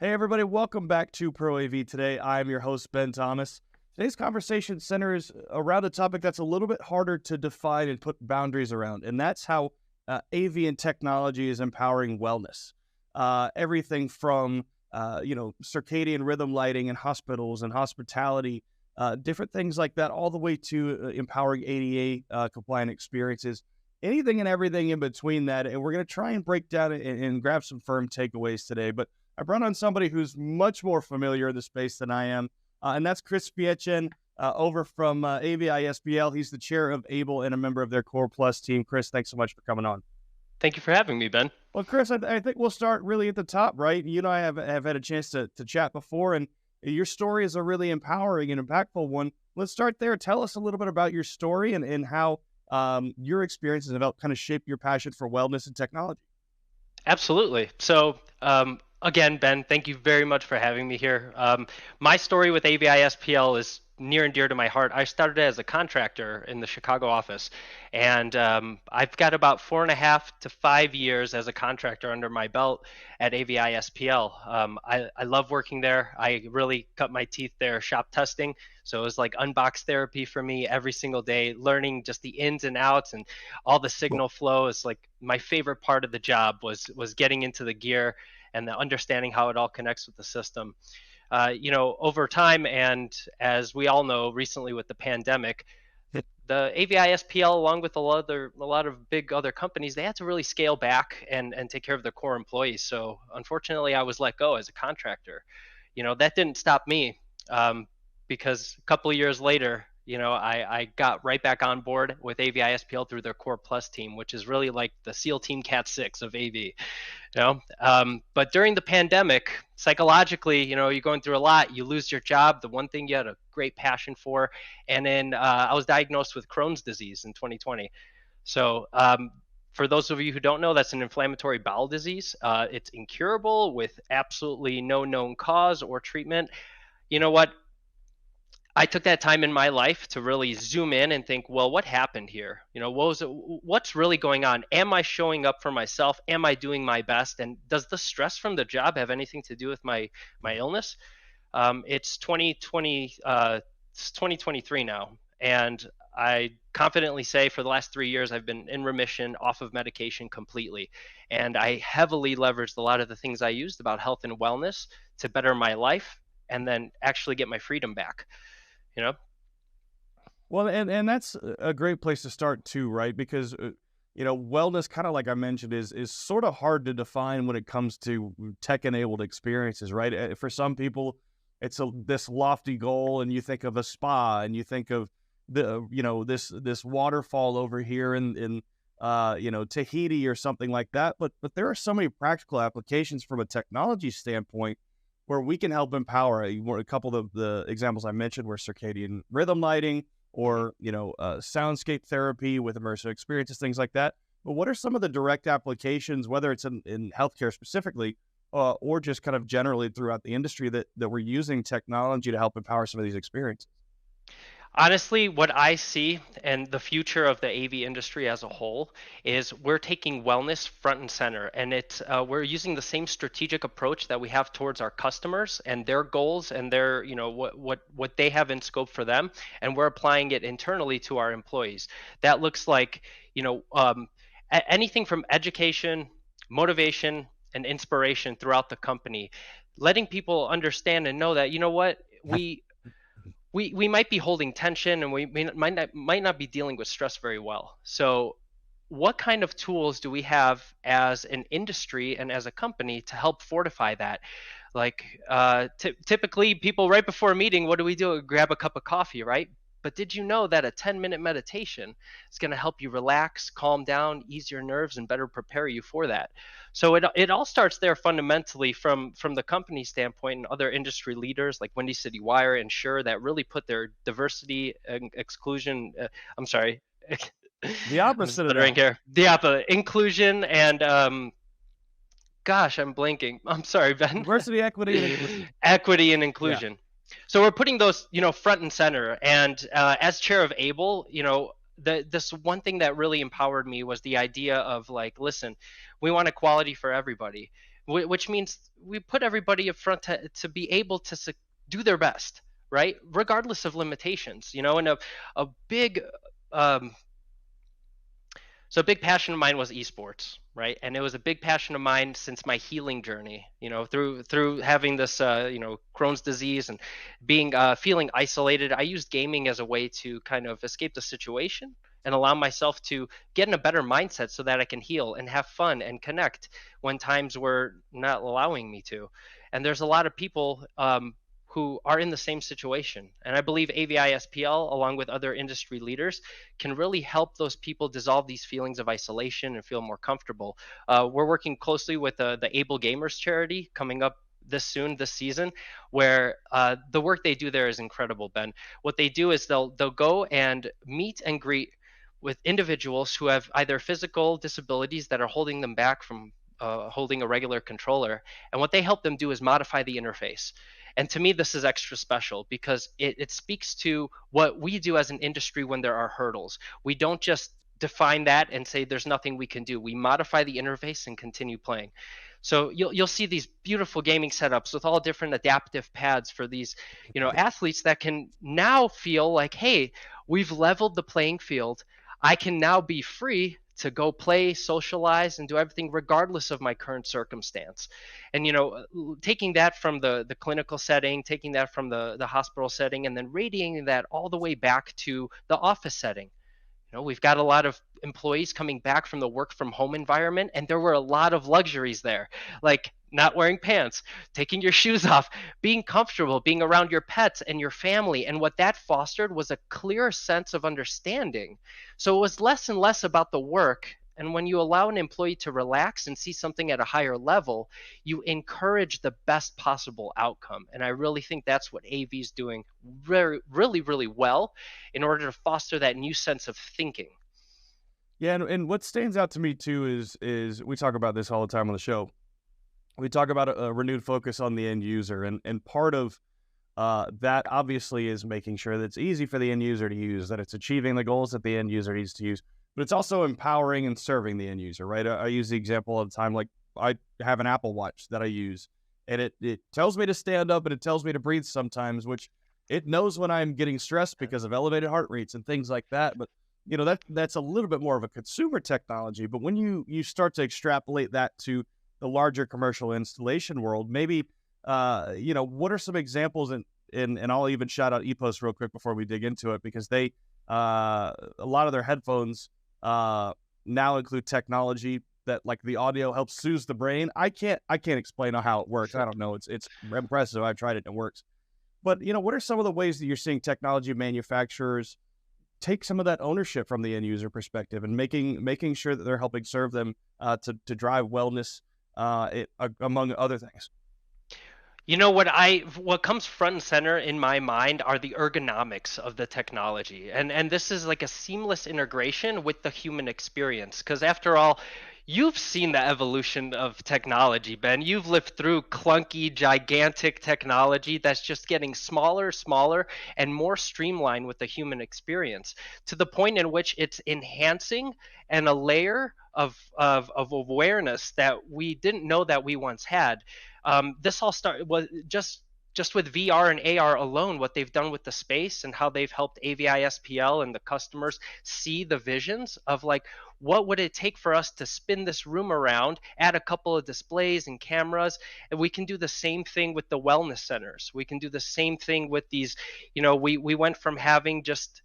Hey everybody, welcome back to Pro AV Today. I'm your host, Ben Thomas. Today's conversation centers around a topic that's a little bit harder to define and put boundaries around, and that's how AV and technology is empowering wellness. Everything from circadian rhythm lighting in hospitals and hospitality, different things like that, all the way to empowering ADA compliant experiences. Anything and everything in between that, and we're going to try and break down and grab some firm takeaways today. But I brought on somebody who's much more familiar in the space than I am, and that's Krys Kwiecien over from AVI-SPL. He's the chair of ABLE and a member of their Core Plus team. Krys, thanks so much for coming on. Thank you for having me, Ben. Well, Krys, I think we'll start really at the top, right? You and I have had a chance to chat before, and your story is a really empowering and impactful one. Let's start there. Tell us a little bit about your story and how your experiences have helped kind of shape your passion for wellness and technology. Absolutely. So, again, Ben, thank you very much for having me here. My story with AVI-SPL is near and dear to my heart. I started as a contractor in the Chicago office, and I've got about 4.5 to 5 years as a contractor under my belt at AVI-SPL. I love working there. I really cut my teeth there shop testing. So it was like unbox therapy for me every single day, learning just the ins and outs and all the signal flow. Is like my favorite part of the job was getting into the gear and the understanding how it all connects with the system. Over time, and as we all know, recently with the pandemic, the AVI-SPL, along with a lot of big other companies, they had to really scale back and take care of their core employees. So unfortunately, I was let go as a contractor. That didn't stop me, because a couple of years later, I got right back on board with AVI-SPL through their Core Plus team, which is really like the SEAL Team Cat 6 of AV. But during the pandemic, psychologically, you're going through a lot. You lose your job, the one thing you had a great passion for, and then I was diagnosed with Crohn's disease in 2020. So for those of you who don't know, that's an inflammatory bowel disease. It's incurable with absolutely no known cause or treatment. You know what? I took that time in my life to really zoom in and think, well, what happened here? What's really going on? Am I showing up for myself? Am I doing my best? And does the stress from the job have anything to do with my illness? It's 2023 now, and I confidently say for the last 3 years I've been in remission, off of medication completely, and I heavily leveraged a lot of the things I used about health and wellness to better my life, and then actually get my freedom back. Well, and that's a great place to start too, right? Because wellness, kind of like I mentioned, is sort of hard to define when it comes to tech-enabled experiences, right? For some people, it's this lofty goal, and you think of a spa, and you think of this waterfall over here in Tahiti or something like that. But there are so many practical applications from a technology standpoint where we can help empower. A couple of the examples I mentioned were circadian rhythm lighting or, soundscape therapy with immersive experiences, things like that. But what are some of the direct applications, whether it's in healthcare specifically, or just kind of generally throughout the industry that we're using technology to help empower some of these experiences? Honestly, what I see and the future of the AV industry as a whole is we're taking wellness front and center, and we're using the same strategic approach that we have towards our customers and their goals and their what they have in scope for them, and we're applying it internally to our employees. That looks like anything from education, motivation, and inspiration throughout the company, letting people understand and know that we might be holding tension, and we might not be dealing with stress very well. So what kind of tools do we have as an industry and as a company to help fortify that? Like typically people right before a meeting, what do? We grab a cup of coffee, right? But did you know that a 10-minute meditation is going to help you relax, calm down, ease your nerves, and better prepare you for that? So it all starts there fundamentally from the company standpoint, and other industry leaders like Windy City Wire and Shure that really put their diversity and exclusion. I'm sorry. The I'm opposite of stuttering that. here. The opposite, inclusion and gosh, I'm blanking. I'm sorry, Ben. Diversity, equity, and inclusion. Equity and Yeah. inclusion. So we're putting those, front and center. And as chair of ABLE, this one thing that really empowered me was the idea of like, listen, we want equality for everybody. which means we put everybody up front to be able to do their best, right? Regardless of limitations, and a big, um, so a big passion of mine was esports, right? And it was a big passion of mine since my healing journey, through having this, Crohn's disease and being feeling isolated. I used gaming as a way to kind of escape the situation and allow myself to get in a better mindset so that I can heal and have fun and connect when times were not allowing me to. And there's a lot of people who are in the same situation. And I believe AVI-SPL, along with other industry leaders, can really help those people dissolve these feelings of isolation and feel more comfortable. We're working closely with the Able Gamers charity coming up this season, where the work they do there is incredible, Ben. What they do is they'll go and meet and greet with individuals who have either physical disabilities that are holding them back from holding a regular controller. And what they help them do is modify the interface. And to me, this is extra special because it speaks to what we do as an industry when there are hurdles. We don't just define that and say there's nothing we can do. We modify the interface and continue playing. So you'll see these beautiful gaming setups with all different adaptive pads for these, athletes that can now feel like, hey, we've leveled the playing field. I can now be free to go play, socialize, and do everything regardless of my current circumstance. And taking that from the clinical setting, taking that from the hospital setting, and then radiating that all the way back to the office setting. We've got a lot of employees coming back from the work from home environment, and there were a lot of luxuries there, like not wearing pants, taking your shoes off, being comfortable, being around your pets and your family. And what that fostered was a clear sense of understanding. So it was less and less about the work. And when you allow an employee to relax and see something at a higher level, you encourage the best possible outcome. And I really think that's what AV is doing very, really, really well in order to foster that new sense of thinking. Yeah, and what stands out to me too is we talk about this all the time on the show. We talk about a renewed focus on the end user, and part of that obviously is making sure that it's easy for the end user to use, that it's achieving the goals that the end user needs to use, but it's also empowering and serving the end user, right? I use the example all the time, like I have an Apple Watch that I use, and it tells me to stand up and it tells me to breathe sometimes, which it knows when I'm getting stressed because of elevated heart rates and things like that. But that's a little bit more of a consumer technology. But when you start to extrapolate that to the larger commercial installation world, maybe what are some examples, and I'll even shout out EPOS real quick before we dig into it, because they a lot of their headphones now include technology that, like, the audio helps soothe the brain. I can't explain how it works. I don't know. It's impressive. I've tried it and it works. But what are some of the ways that you're seeing technology manufacturers take some of that ownership from the end user perspective and making sure that they're helping serve them to drive wellness, among other things? What comes front and center in my mind are the ergonomics of the technology. And this is like a seamless integration with the human experience, because after all, you've seen the evolution of technology, Ben. You've lived through clunky, gigantic technology that's just getting smaller, and more streamlined with the human experience, to the point in which it's enhancing and a layer of awareness that we didn't know that we once had. This all started was just with VR and AR alone, what they've done with the space and how they've helped AVI-SPL and the customers see the visions of, like, what would it take for us to spin this room around, add a couple of displays and cameras, and we can do the same thing with the wellness centers. We can do the same thing with these, we went from having just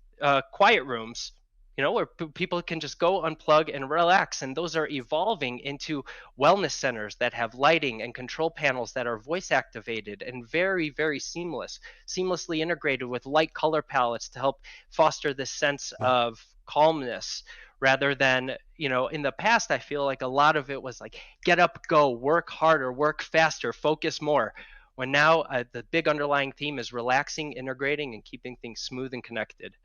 quiet rooms, where people can just go unplug and relax. And those are evolving into wellness centers that have lighting and control panels that are voice activated and very, very seamlessly integrated with light color palettes to help foster this sense of calmness. Rather than, in the past, I feel like a lot of it was like, get up, go, work harder, work faster, focus more. When now the big underlying theme is relaxing, integrating, and keeping things smooth and connected.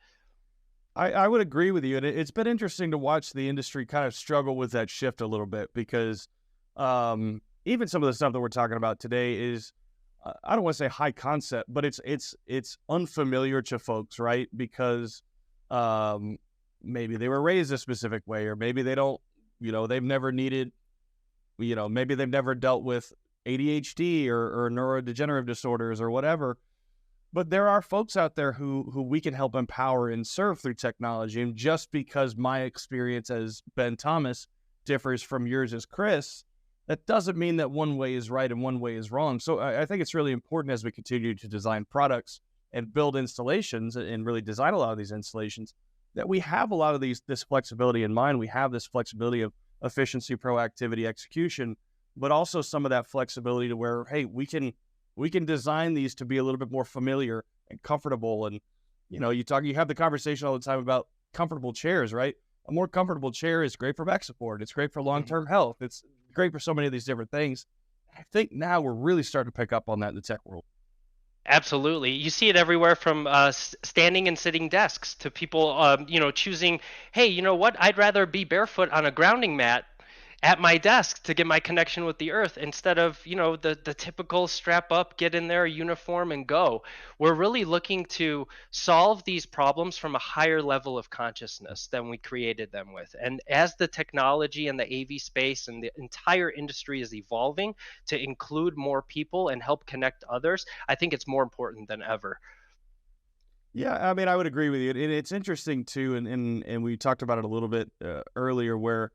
I would agree with you, and it's been interesting to watch the industry kind of struggle with that shift a little bit, because even some of the stuff that we're talking about today is, I don't want to say high concept, but it's unfamiliar to folks, right? Because maybe they were raised a specific way, or maybe they don't, they've never needed maybe they've never dealt with ADHD or neurodegenerative disorders or whatever. But there are folks out there who we can help empower and serve through technology. And just because my experience as Ben Thomas differs from yours as Krys, that doesn't mean that one way is right and one way is wrong. So I think it's really important as we continue to design products and build installations and really design a lot of these installations that we have a lot of this flexibility in mind. We have this flexibility of efficiency, proactivity, execution, but also some of that flexibility to where, hey, we can design these to be a little bit more familiar and comfortable. And, you have the conversation all the time about comfortable chairs, right? A more comfortable chair is great for back support. It's great for long-term health. It's great for so many of these different things. I think now we're really starting to pick up on that in the tech world. Absolutely. You see it everywhere from standing and sitting desks to people, choosing, hey, you know what? I'd rather be barefoot on a grounding mat at my desk to get my connection with the earth instead of, the typical strap up, get in there, uniform, and go. We're really looking to solve these problems from a higher level of consciousness than we created them with. And as the technology and the AV space and the entire industry is evolving to include more people and help connect others, I think it's more important than ever. Yeah, I mean, I would agree with you. It's interesting too, and we talked about it a little bit earlier, where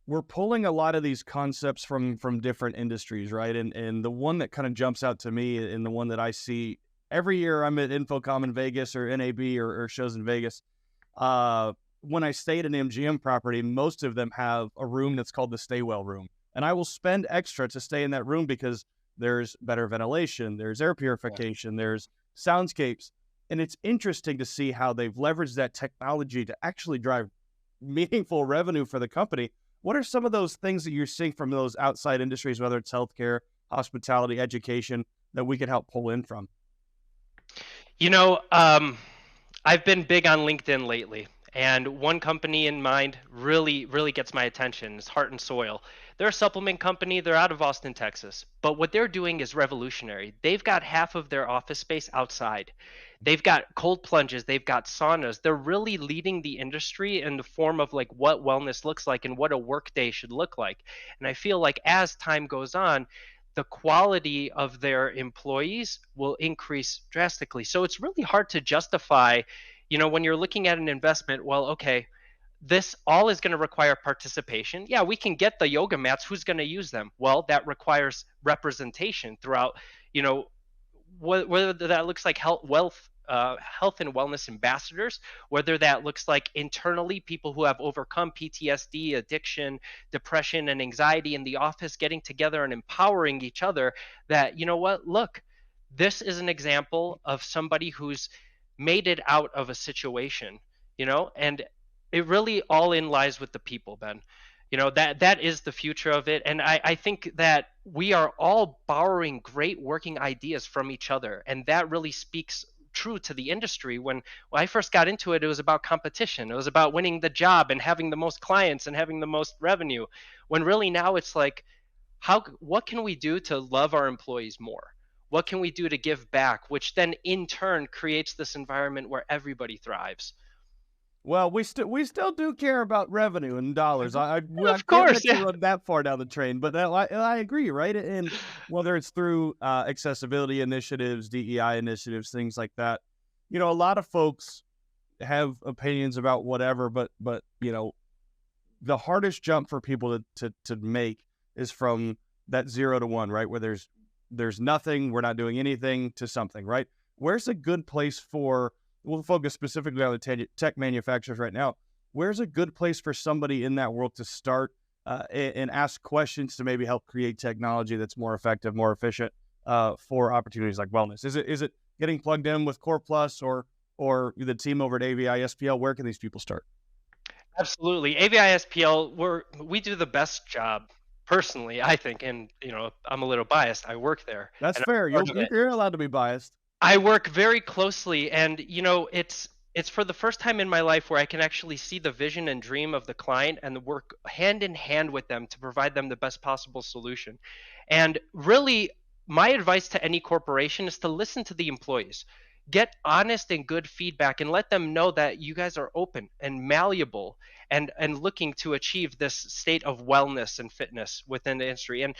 we're pulling a lot of these concepts from different industries, right? And the one that kind of jumps out to me, and the one that I see every year I'm at InfoComm in Vegas or NAB or shows in Vegas. When I stay at an MGM property, most of them have a room that's called the Stay Well room. And I will spend extra to stay in that room because there's better ventilation, there's air purification, there's soundscapes. And it's interesting to see how they've leveraged that technology to actually drive meaningful revenue for the company. What are some of those things that you're seeing from those outside industries, whether it's healthcare, hospitality, education, that we can help pull in from? I've been big on LinkedIn lately, and one company in mind really, really gets my attention. It's Heart and Soil. They're a supplement company. They're out of Austin, Texas. But what they're doing is revolutionary. They've got half of their office space outside. They've got cold plunges. They've got saunas. They're really leading the industry in the form of like what wellness looks like and what a work day should look like. And I feel like as time goes on, the quality of their employees will increase drastically. So it's really hard to justify, when you're looking at an investment, well, okay, this all is going to require participation. Yeah, we can get the yoga mats. Who's going to use them? Well, that requires representation throughout, whether that looks like health and wellness ambassadors, whether that looks like internally people who have overcome PTSD, addiction, depression, and anxiety in the office getting together and empowering each other that, look, this is an example of somebody who's made it out of a situation, and it really all in lies with the people, Ben. That is the future of it. And I think that we are all borrowing great working ideas from each other. And that really speaks true to the industry. When I first got into it, it was about competition. It was about winning the job and having the most clients and having the most revenue. When really now it's like, what can we do to love our employees more? What can we do to give back, which then in turn creates this environment where everybody thrives? Well, we still do care about revenue and dollars. I Of can't course, let you yeah. run that far down the train, but I agree, right? And whether it's through accessibility initiatives, DEI initiatives, things like that, a lot of folks have opinions about whatever, but the hardest jump for people to make is from that 0 to 1, right? Where there's nothing, we're not doing anything, to something, right? Where's a good place for? We'll focus specifically on the tech manufacturers right now. Where's a good place for somebody in that world to start and ask questions to maybe help create technology that's more effective, more efficient for opportunities like wellness? Is it getting plugged in with Core Plus or the team over at AVI-SPL? Where can these people start? Absolutely. AVI-SPL, we do the best job personally, I think. And, I'm a little biased. I work there. That's And fair. I'm part of it. You're allowed to be biased. I work very closely, and it's for the first time in my life where I can actually see the vision and dream of the client and work hand in hand with them to provide them the best possible solution. And really, my advice to any corporation is to listen to the employees. get honest and good feedback and let them know that you guys are open and malleable and looking to achieve this state of wellness and fitness within the industry. And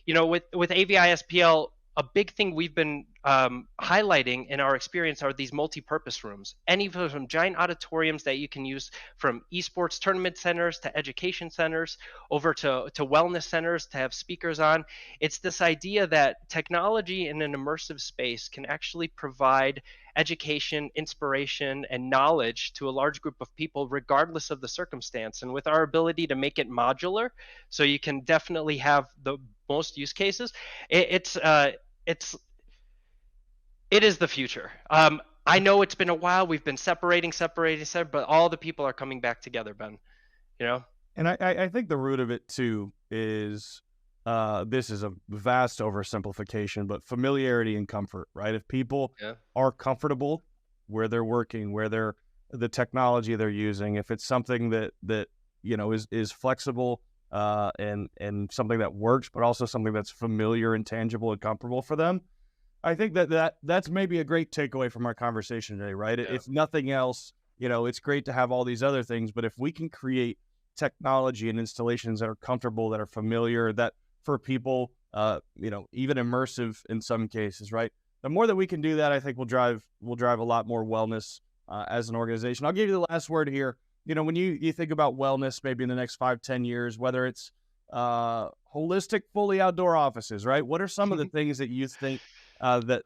with AVI-SPL, a big thing we've been highlighting in our experience are these multi-purpose rooms. Any from giant auditoriums that you can use, from esports tournament centers to education centers, over to wellness centers to have speakers on. It's this idea that technology in an immersive space can actually provide education, inspiration, and knowledge to a large group of people, regardless of the circumstance. And with our ability to make it modular, so you can definitely have the most use cases, it's it is the future. I know it's been a while. We've been separating, but all the people are coming back together, Ben. You know? And I think the root of it too is this is a vast oversimplification, but familiarity and comfort, right? If people are comfortable where they're working, where the technology they're using, if it's something that is flexible and something that works, but also something that's familiar and tangible and comfortable for them, I think that's maybe a great takeaway from our conversation today, right? Yeah. If nothing else, it's great to have all these other things, but if we can create technology and installations that are comfortable, that are familiar, that for people, even immersive in some cases, right? The more that we can do that, I think we'll drive a lot more wellness as an organization. I'll give you the last word here. When you think about wellness, maybe in the next 5-10 years, whether it's holistic, fully outdoor offices, right? What are some of the things that you think that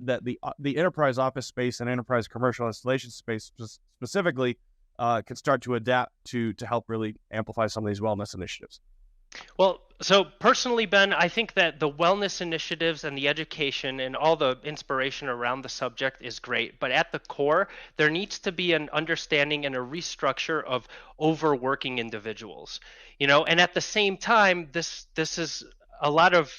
the enterprise office space and enterprise commercial installation space specifically can start to adapt to help really amplify some of these wellness initiatives? Well, so personally, Ben, I think that the wellness initiatives and the education and all the inspiration around the subject is great. But at the core, there needs to be an understanding and a restructure of overworking individuals. And at the same time, this is a lot of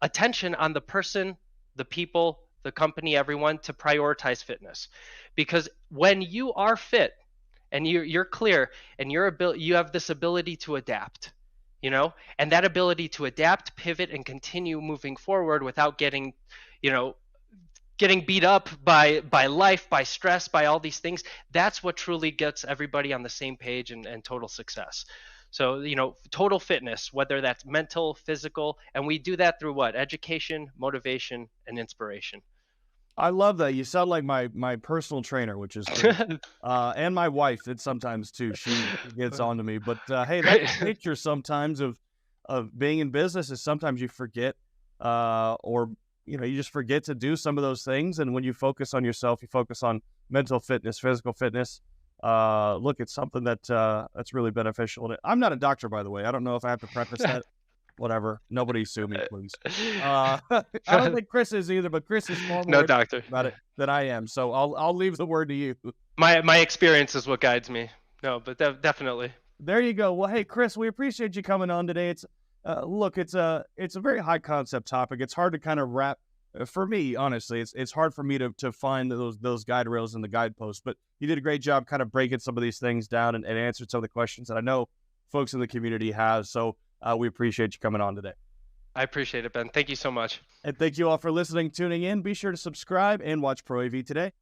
attention on the person, the people, the company, everyone, to prioritize fitness. Because when you are fit and you're clear and you have this ability to adapt, and that ability to adapt, pivot, and continue moving forward without getting beat up by life, by stress, by all these things, that's what truly gets everybody on the same page and total success. So, total fitness, whether that's mental, physical, and we do that through what? Education, motivation, and inspiration. I love that. You sound like my personal trainer, which is great. And my wife did sometimes too. She gets on to me. But hey, that picture sometimes of being in business is sometimes you forget or you just forget to do some of those things. And when you focus on yourself, you focus on mental fitness, physical fitness. Look, it's something that's really beneficial. And I'm not a doctor, by the way. I don't know if I have to preface that. Whatever. Nobody sue me, please. I don't think Krys is either, but Krys is far more doctor about it than I am. So I'll leave the word to you. My experience is what guides me. No, but definitely. There you go. Well, hey, Krys, we appreciate you coming on today. It's look, it's a very high concept topic. It's hard to kind of wrap. For me, honestly, it's hard for me to find those guide rails and the guideposts. But you did a great job kind of breaking some of these things down and answered some of the questions that I know folks in the community have. So we appreciate you coming on today. I appreciate it, Ben. Thank you so much. And thank you all for listening, tuning in. Be sure to subscribe and watch Pro AV Today.